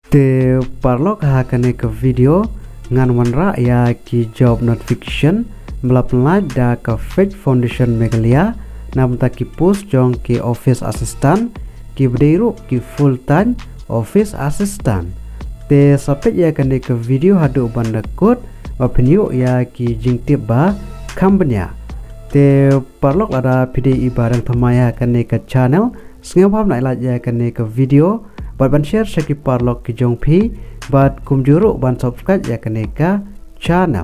Te parlok hakane ke video ngan wanra ya ki job notification melapelai da ke Fitch Foundation Megalia namta ki post jong ki office assistant ki bdeiru ki full time office assistant. Te sapet ya kane ke video hadu banda kod bapeniu ya ki jingtip ba company. Te parlok ada PDI barang pemaya kane ke channel sengapam nak ilat ya kane ke video buat ban share seki parlok ki jong pi buat kumjuru ban subscribe ya kane ke channel.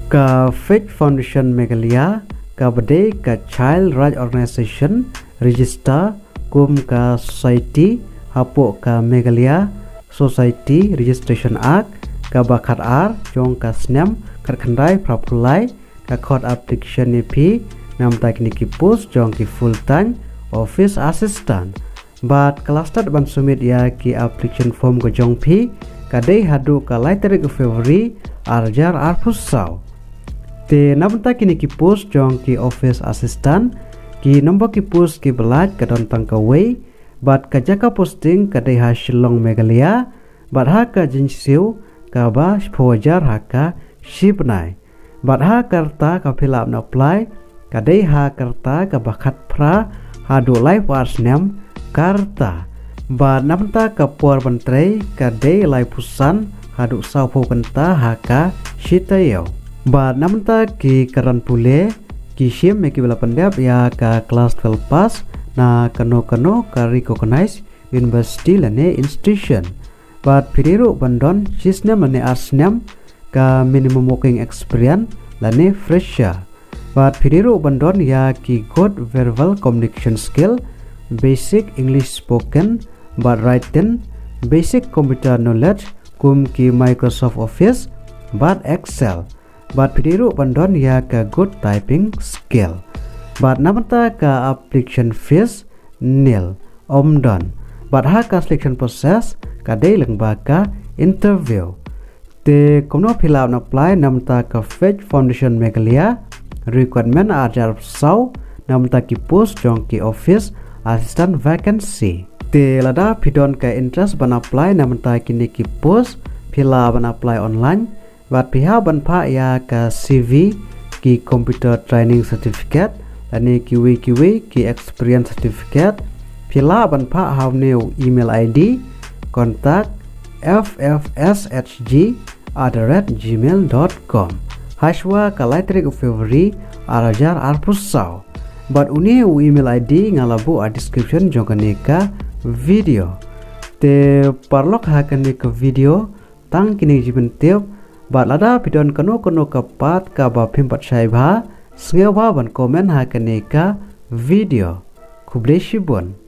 Ka Fitch Foundation Megalia ka bade ka Child Right Organization register kum ka society hapo ka Megalia Society Registration Act ka bakar ar jong ka snam karkandai prapulai ka code application ni pi nam tekniki post jong ki full time office assistant but cluster ban sumit ya ki application form ko jong pi kadai hadu ka later ke February arjar arpusau te nam tekniki post jong ki office assistant ki nombor ki post ki belaj ka don tang ka way but ka jaka posting kadai ha Shillong Megalia but ha ka jinsiu ka ba spojar ha ka shipnai but ha karta ka fill up na apply kadai ha karta ka bakat pra hadu live wars nem karta ba namta ka por bantrei kadai live pusan hadu sau kenta ha ka shitayo ba namta ki karan pule ki shim me ki bela pendap ya ka class 12 pass na kano ka recognize university lane institution but piriru bandon sisnem lane asnem ka minimum working experience lane fresher but piriru bandon ya ki good verbal communication skill basic English spoken but written basic computer knowledge kum ki Microsoft Office but Excel but piriru bandon ya ka good typing skill but namata ka application fees nil omdon but ha ka selection process ka day lang ba ka interview te kono fill out apply namta ka Fitch Foundation Megalia requirement ajar sau namta ki post jong ki office assistant vacancy te lada pidon ka interest ban apply namta kini ki post fill out ban apply online but piha ban pa ya ka CV ki computer training certificate ani kiwi ki experience certificate fill out ban pa how new email ID contact ffshg@gmail.com Hashwa ka laitrik February arajar arpusau but uni email ID ngalabu a description jongkane ka video te parlok hakane ka video tang kini jiben tiap but lada pidon kano ka pat ka ba pimpat saibha sngewa ban komen hakane ka video kubleshibon